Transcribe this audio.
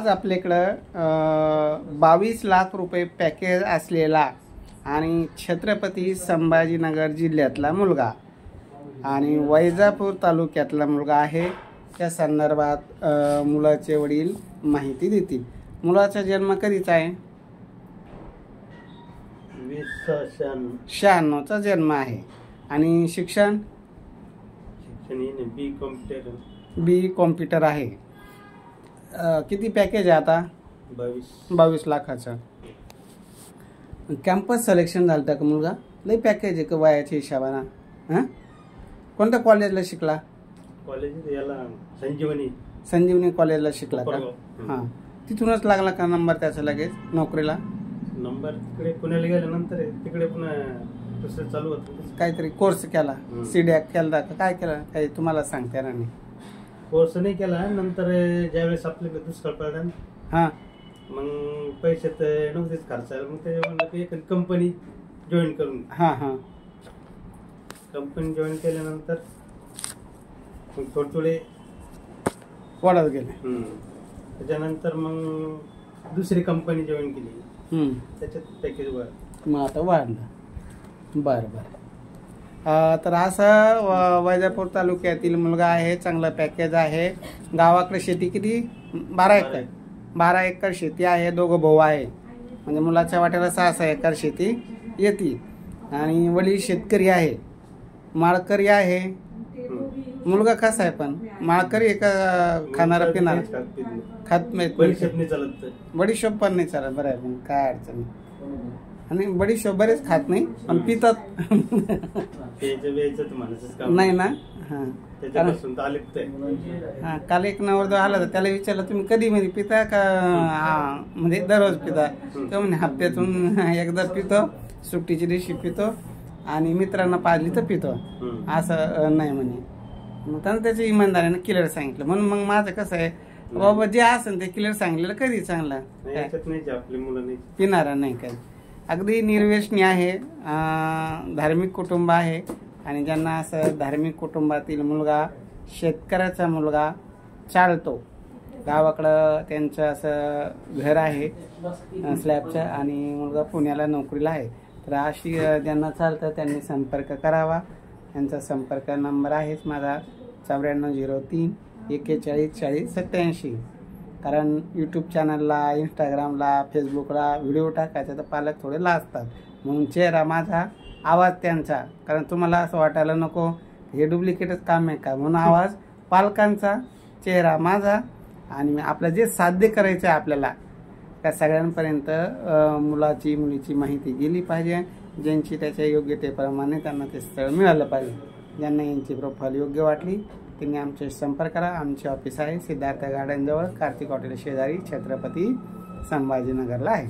आज आपल्याकडं 22 लाख रुपये पॅकेज असलेला आणि छत्रपती संभाजीनगर जिल्ह्यातला मुलगा आणि वैजापूर तालुक्यातला मुलगा आहे। त्या संदर्भात मुलाचे वडील माहिती देतील। मुलाचा जन्म कधीचा आहे? 2096चा जन्म आहे। आणि शिक्षण बी कॉम्प्युटर आहे। किती पॅकेज आहे आता? 22 लाखाचं। कॅम्पस सिलेक्शन झालं का मुलगा? लई पॅकेज आहे का वयाच्या हिशोबाने? हां, कोणत्या कॉलेजला शिकला? कॉलेज याला संजीवनी कॉलेजला शिकला का? हां, तिथूनच लागला का नंबर त्याचा लगेच नोकरीला? नंबर तिकडे पुण्याला गेल्यानंतर तिकडे पुन्हा दुसरं चालू होतं। काहीतरी कोर्स केला, सीडॅक केला का काय केला? काही तुम्हाला सांगता येणार नाही। कोर्स नाही केला। नंतर ज्यावेळेस आपल्याकडे दुष्काळ पडला हां, मग पैसे तर नव्हतेच खर्चायला, मग ते म्हणलं की एक कंपनी जॉईन करून। हां, कंपनी जॉईन केल्यानंतर मग थोडे वाढत गेले। त्याच्यानंतर मग दुसरी कंपनी जॉईन केली, त्याच्यात पॅकेज वाढ मग आता वाढलं। बरं। तर असं वैजापूर तालुक्यातील मुलगा आहे, चांगलं पॅकेज आहे। गावाकडे शेती किती? 12 एकर शेती आहे। दोघं भाऊ आहे, म्हणजे मुलाच्या वाट्याला 6 एकर शेती येते। आणि वडील शेतकरी आहे, माळकरी आहे। मुलगा कसा आहे पण? माळकरी आहे का खाणारा पिणारा? खात नाही, बडीशोप पण नाही चालत। बरं आहे, मग काय अडचण नाही। आणि बडीशोप बरेच खात नाही पण पितात नाही ना? हां, हां, काल एक नवरदेव आला तर त्याला विचारलं तुम्ही कधी मध्ये पिता का? म्हणजे दररोज पिता? तो म्हणे हप्त्यातून एकदा पितो, सुट्टीच्या दिवशी पितो आणि मित्रांना पाजली तर पितो, असं नाही म्हणे। मग त्यानं त्याच्या इमानदारीनं क्लिअर सांगितलं। म्हणून मग माझं कसं आहे बाबा, जे असेल ते क्लिअर सांगितलेलं कधी चांगलं। पिणारा नाही काय, अगदी निर्व्यसनी आहे। धार्मिक कुटुंब आहे आणि ज्यांना असं धार्मिक कुटुंबातील मुलगा, शेतकऱ्याचा मुलगा चालतो, गावाकडं त्यांचं असं घर आहे स्लॅबचं आणि मुलगा पुण्याला नोकरीला आहे, तर अशी ज्यांना चालतं त्यांनी संपर्क करावा। यांचा संपर्क नंबर आहेच माझा 9403 41 40 87। कारण यूट्यूब चॅनलला, इंस्टाग्रामला, फेसबुकला व्हिडिओ टाकायचा तर पालक थोडे लाजतात, म्हणून चेहरा माझा, आवाज त्यांचा। कारण तुम्हाला असं वाटायला नको हे डुप्लिकेटच काम आहे का, म्हणून आवाज पालकांचा, चेहरा माझा। आणि आपलं जे साध्य करायचं आहे आपल्याला त्या सगळ्यांपर्यंत मुलाची मुलीची माहिती गेली पाहिजे। ज्यांची त्याच्या योग्यतेप्रमाणे त्यांना ते स्थळ मिळालं पाहिजे। ज्यांना यांची प्रोफाईल योग्य वाटली त्यांनी आमच्याशी संपर्क करा। आमचे ऑफिस आहे सिद्धार्थ गार्डनजवळ, कार्तिक हॉटेल शेजारी, छत्रपती संभाजीनगरला आहे।